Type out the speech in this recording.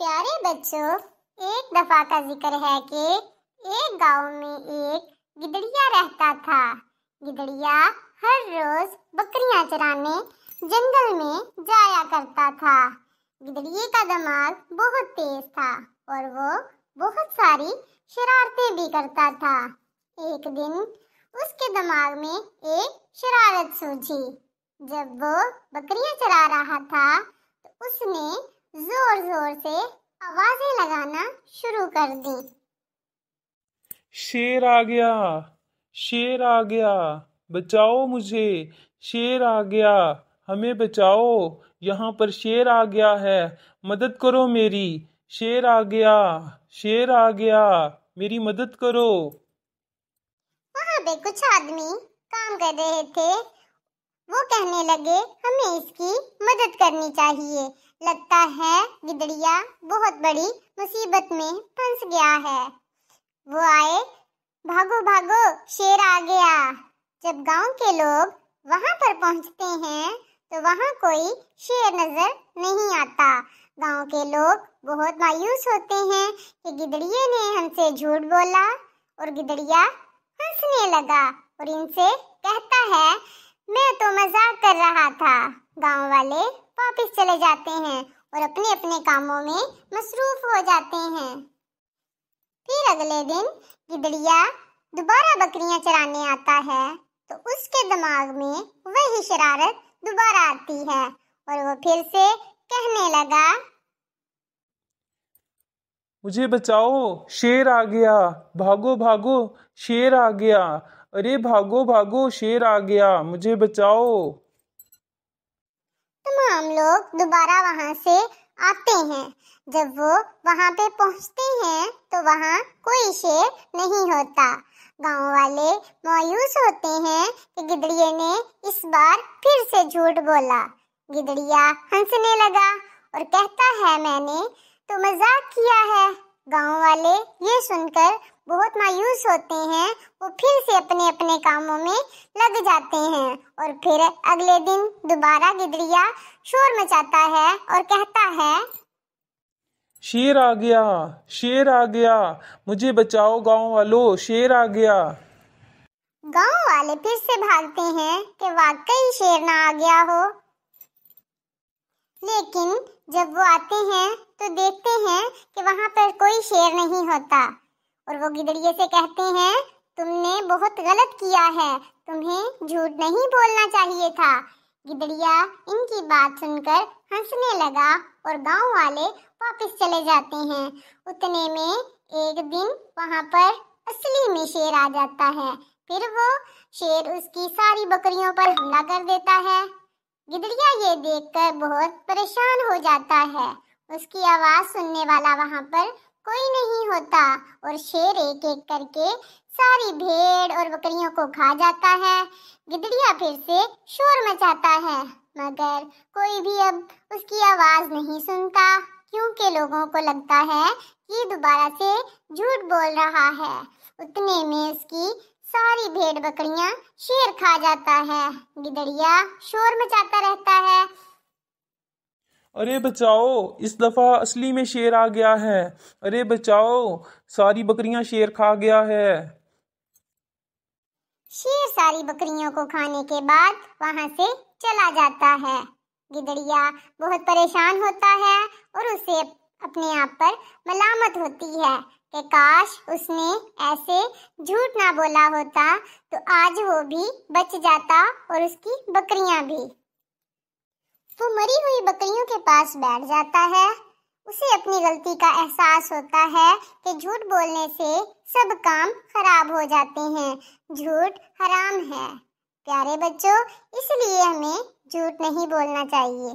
प्यारे बच्चों, एक दफा का जिक्र है कि एक गांव में एक गिदड़िया रहता था। गिदड़िया हर रोज बकरियां चराने जंगल में जाया करता था। गिदड़िए का दिमाग बहुत तेज था और वो बहुत सारी शरारतें भी करता था। एक दिन उसके दिमाग में एक शरारत सूझी। जब वो बकरियां चरा रहा था तो उसने जोर जोर से आवाजें लगाना शुरू कर दी। शेर आ गया, शेर आ गया, बचाओ मुझे, शेर आ गया, हमें बचाओ, यहाँ पर शेर आ गया है, मदद करो मेरी, शेर आ गया, शेर आ गया, मेरी मदद करो। वहां पे कुछ आदमी काम कर रहे थे। वो कहने लगे, हमें इसकी मदद करनी चाहिए। लगता है गिदड़िया बहुत बड़ी मुसीबत में फंस गया है। वो आए, भागो भागो, शेर आ गया। जब गांव के लोग वहां पर पहुंचते हैं तो वहां कोई शेर नजर नहीं आता। गांव के लोग बहुत मायूस होते हैं कि गिदड़िए ने हमसे झूठ बोला। और गिदड़िया हंसने लगा और इनसे कहता है, मैं तो मजाक कर रहा था। गांव वाले वापस चले जाते हैं और अपने अपने कामों में मसरूफ हो जाते हैं। फिर अगले दिन गिदड़िया दोबारा बकरियां चराने आता है तो उसके दिमाग में वही शरारत दोबारा आती है और वो फिर से कहने लगा, मुझे बचाओ, शेर आ गया, भागो भागो, शेर आ गया, अरे भागो भागो, शेर आ गया, मुझे बचाओ। तमाम लोग दोबारा वहां से आते हैं। जब वो वहां पे पहुंचते हैं तो वहां कोई शेर नहीं होता। गांव वाले मायूस होते हैं कि गिदड़िए ने इस बार फिर से झूठ बोला। गिदड़िया हंसने लगा और कहता है, मैंने तो मजाक किया है। गांव वाले ये सुनकर बहुत मायूस होते हैं। वो फिर से अपने अपने कामों में लग जाते हैं और फिर अगले दिन दोबारा गिदड़िया शोर मचाता है और कहता है, शेर आ गया, शेर आ गया, मुझे बचाओ गांव वालों, शेर आ गया। गांव वाले फिर से भागते हैं कि वाकई शेर ना आ गया हो। लेकिन जब वो आते हैं तो देखते हैं कि वहां पर कोई शेर नहीं होता और वो गिदड़िए से कहते हैं, तुमने बहुत गलत किया है, तुम्हें झूठ नहीं बोलना चाहिए था। गिदड़िया इनकी बात सुनकर हंसने लगा और गांव वाले वापस चले जाते हैं। उतने में एक दिन वहां पर असली में शेर आ जाता है। फिर वो शेर उसकी सारी बकरियों पर हमला कर देता है। गिदड़िया ये देखकर बहुत परेशान हो जाता है। उसकी आवाज सुनने वाला वहां पर कोई नहीं होता और शेर एक एक करके सारी भेड़ और बकरियों को खा जाता है। गिदड़िया फिर से शोर मचाता है मगर कोई भी अब उसकी आवाज नहीं सुनता, क्योंकि लोगों को लगता है कि दोबारा से झूठ बोल रहा है। उतने में उसकी सारी भेड़ बकरियां शेर खा जाता है। गिदड़िया शोर मचाता रहता है, अरे बचाओ, इस दफा असली में शेर आ गया है, अरे बचाओ, सारी बकरियां शेर खा गया है। शेर सारी बकरियों को खाने के बाद वहां से चला जाता है। गिदड़िया बहुत परेशान होता है और उसे अपने आप पर मलामत होती है कि काश उसने ऐसे झूठ ना बोला होता तो आज वो भी बच जाता और उसकी बकरियां भी। वो मरी हुई बकरियों के पास बैठ जाता है। उसे अपनी गलती का एहसास होता है कि झूठ बोलने से सब काम खराब हो जाते हैं। झूठ हराम है। प्यारे बच्चों, इसलिए हमें झूठ नहीं बोलना चाहिए।